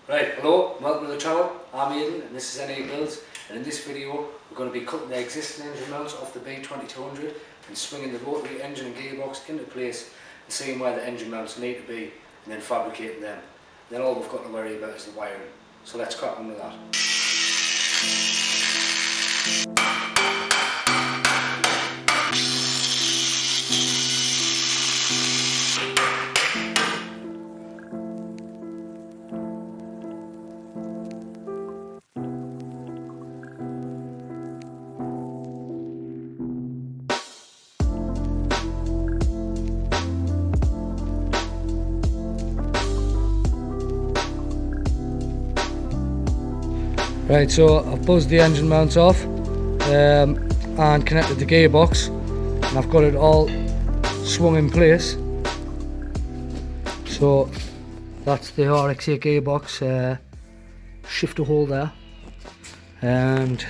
Right, hello, welcome to the channel. I'm Aidan and this is NA Builds, and in this video we're going to be cutting the existing engine mounts off the B2200 and swinging the rotary engine and gearbox into place and seeing where the engine mounts need to be and then fabricating them. Then all we've got to worry about is the wiring. So let's crack on with that. Right, so I've buzzed the engine mounts off and connected the gearbox, and I've got it all swung in place. So that's the RX8 gearbox shifter hole there, and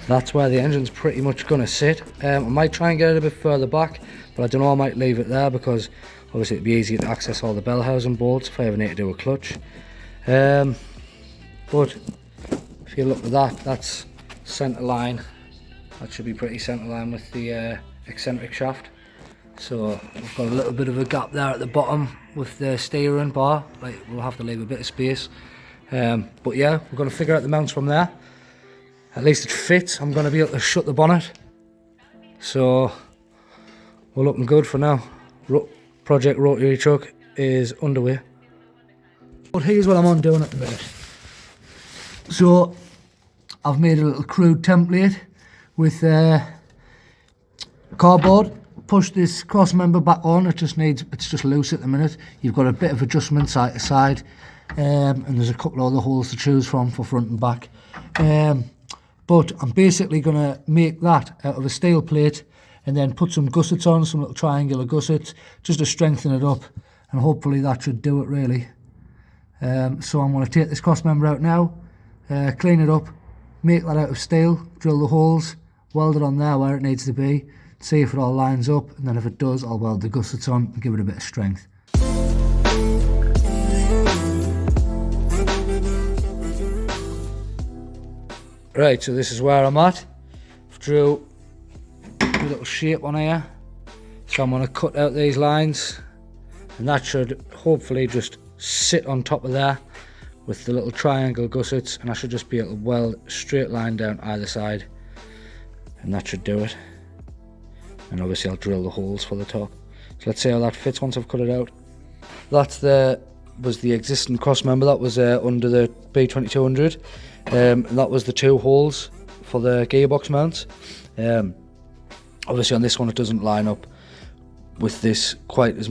that's where the engine's pretty much going to sit. I might try and get it a bit further back, but I don't know, I might leave it there because obviously it'd be easier to access all the bell housing bolts if I ever need to do a clutch. But if you look at that, that's centre line. That should be pretty centre line with the eccentric shaft. So we've got a little bit of a gap there at the bottom with the steering bar. Like, we'll have to leave a bit of space. But yeah, we're going to figure out the mounts from there. At least it fits. I'm going to be able to shut the bonnet. So we're looking good for now. Project Rotary Truck is underway. But here's what I'm doing at the minute. So I've made a little crude template with cardboard. Push this cross member back on. It's just loose at the minute. You've got a bit of adjustment side to side, and there's a couple of other holes to choose from for front and back. But I'm basically going to make that out of a steel plate and then put some gussets on, some little triangular gussets, just to strengthen it up, and hopefully that should do it really. So I'm going to take this cross member out now, clean it up, make that out of steel, drill the holes, weld it on there where it needs to be, see if it all lines up, and then if it does, I'll weld the gussets on and give it a bit of strength. Right, so this is where I'm at. I've drew a little shape on here, so I'm going to cut out these lines, and that should hopefully just sit on top of there with the little triangle gussets, and I should just be able to weld a straight line down either side, and that should do it. And obviously I'll drill the holes for the top. So let's see how that fits once I've cut it out. That was the existing cross member that was under the B2200, and that was the two holes for the gearbox mounts. Obviously on this one it doesn't line up with this quite as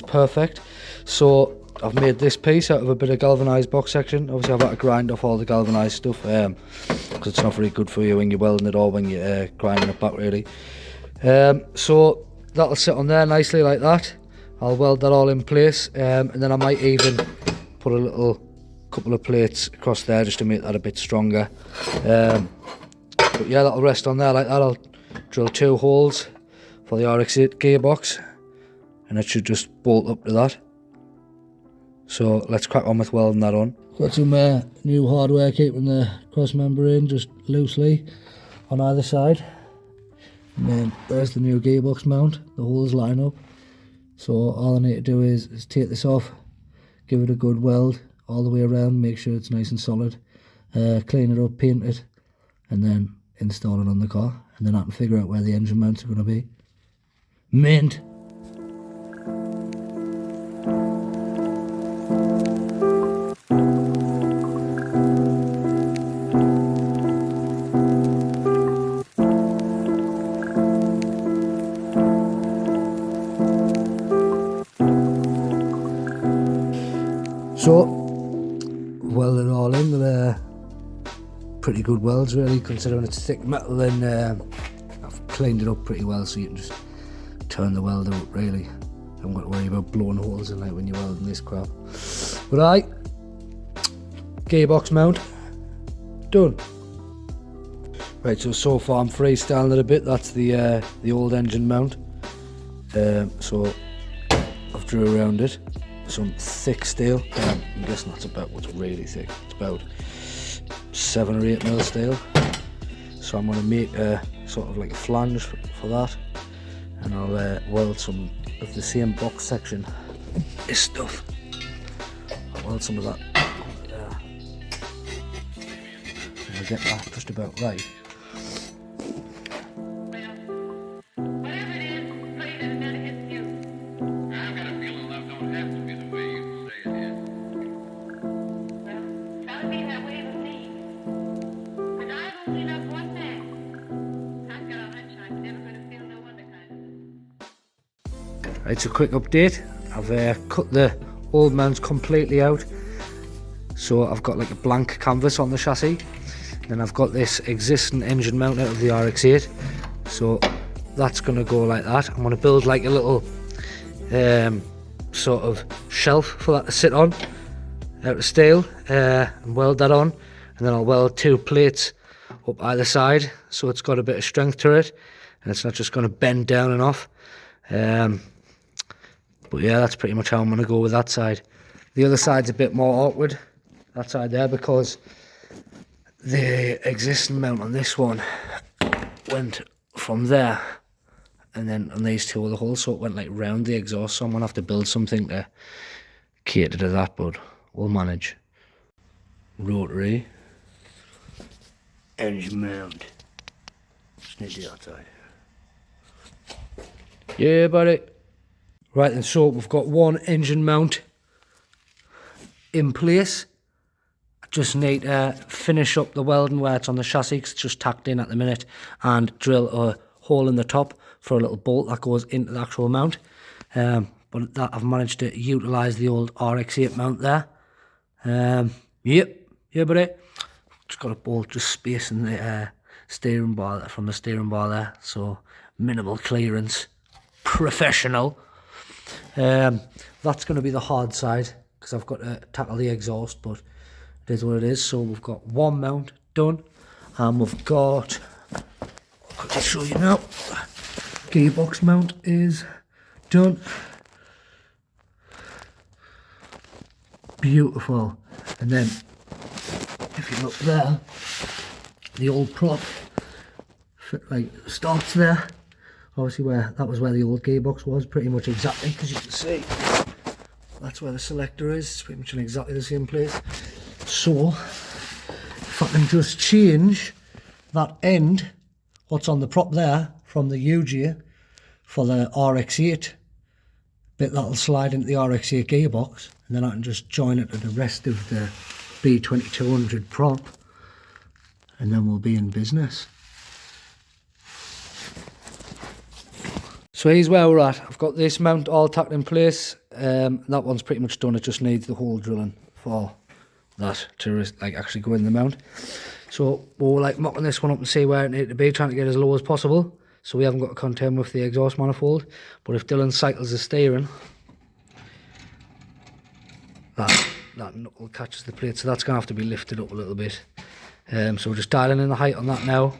perfect, so I've made this piece out of a bit of galvanised box section. Obviously I've had to grind off all the galvanised stuff because it's not very good for you when you're welding it or when you're grinding it back really. So that'll sit on there nicely like that. I'll weld that all in place, and then I might even put a couple of plates across there just to make that a bit stronger. But yeah, that'll rest on there like that. I'll drill two holes for the RX8 gearbox, and it should just bolt up to that. So let's crack on with welding that on. Got some new hardware keeping the cross member in just loosely on either side. And then there's the new gearbox mount. The holes line up. So all I need to do is take this off, give it a good weld all the way around, make sure it's nice and solid, clean it up, paint it, and then install it on the car. And then I can figure out where the engine mounts are going to be. Mint! So, welded it all in. They're pretty good welds really, considering it's thick metal, and I've cleaned it up pretty well so you can just turn the welder up really. Haven't got to worry about blowing holes in like when you're welding this crap. But gearbox mount done. Right, so far I'm freestyling it a bit. That's the old engine mount. So I've drew around it. some thick steel. I'm guessing that's about what's really thick. It's about 7 or 8 mil steel. So I'm going to make a sort of like a flange for that, and I'll weld some of the same box section. This stuff. I'll weld some of that over there. And I'll get that just about right. It's a quick update. I've cut the old mounts completely out, so I've got like a blank canvas on the chassis. Then I've got this existing engine mount out of the RX-8, so that's going to go like that. I'm going to build like a little sort of shelf for that to sit on out of steel, and weld that on, and then I'll weld 2 plates up either side so it's got a bit of strength to it and it's not just going to bend down and off. But yeah, that's pretty much how I'm going to go with that side. The other side's a bit more awkward, that side there, because the existing mount on this one went from there and then on these 2 other holes, so it went like round the exhaust, so I'm going to have to build something to cater to that, but we'll manage. Rotary engine mount. Just need the outside. Yeah, buddy. Right then, so we've got one engine mount in place. I just need to finish up the welding where it's on the chassis, because it's just tacked in at the minute, and drill a hole in the top for a little bolt that goes into the actual mount. But that I've managed to utilise the old RX-8 mount there. Yeah, buddy. Just got a bolt just spacing the steering bar from the steering bar there, so minimal clearance. Professional. That's going to be the hard side, because I've got to tackle the exhaust, but it is what it is. So we've got one mount done, and we've got, I'll show you now, gearbox mount is done. Beautiful. And then if you look there, the old prop like starts there. Obviously that was where the old gearbox was, pretty much exactly, because you can see that's where the selector is. It's pretty much in exactly the same place. So if I can just change that end, what's on the prop there, from the UJ for the RX-8 bit, that'll slide into the RX-8 gearbox, and then I can just join it to the rest of the B2200 prop, and then we'll be in business. So here's where we're at. I've got this mount all tacked in place. That one's pretty much done. It just needs the hole drilling for that to like actually go in the mount. So we're like mocking this one up and see where it needs to be, trying to get as low as possible, so we haven't got to contend with the exhaust manifold. But if Dylan cycles the steering, that knuckle catches the plate, so that's going to have to be lifted up a little bit. So we're just dialing in the height on that now,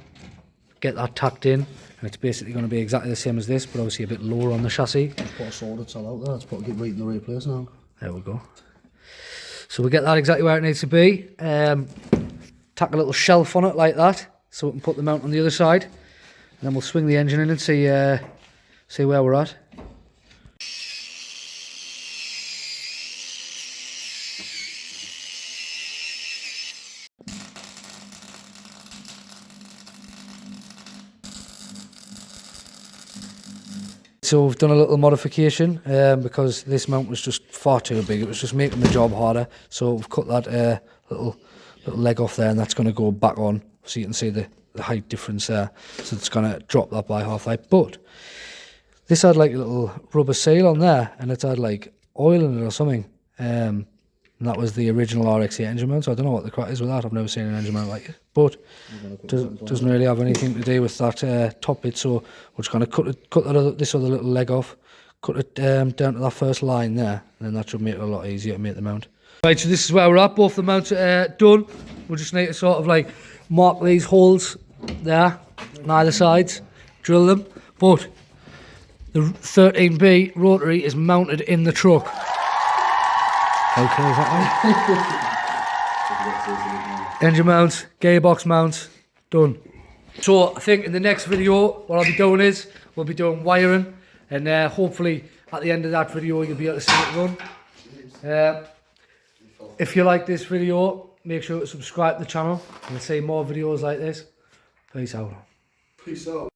get that tacked in, and it's basically going to be exactly the same as this, but obviously a bit lower on the chassis. Let's put a sorted cell out there, let's put it right in the right place now. There we go. So we get that exactly where it needs to be. Tack a little shelf on it like that, so we can put the mount on the other side, and then we'll swing the engine in and see where we're at. So we've done a little modification because this mount was just far too big. It was just making the job harder. So we've cut that little leg off there, and that's going to go back on, so you can see the height difference there. So it's going to drop that by half height. But this had like a little rubber seal on there, and it's had like oil in it or something. And that was the original RX-8 engine mount. So I don't know what the crack is with that. I've never seen an engine mount like it. But doesn't really have anything to do with that top bit. So we're just going to cut this other little leg off, cut it down to that first line there, and then that should make it a lot easier to make the mount. Right, so this is where we're at. Both the mounts are done. We just need to sort of like mark these holes there on either sides, drill them. But the 13B rotary is mounted in the truck. Okay, is that right? Engine mounts, gearbox mounts, done. So I think in the next video, what I'll be doing is, we'll be doing wiring, and hopefully at the end of that video, you'll be able to see it run. If you like this video, make sure to subscribe to the channel, and we'll see more videos like this. Peace out. Peace out.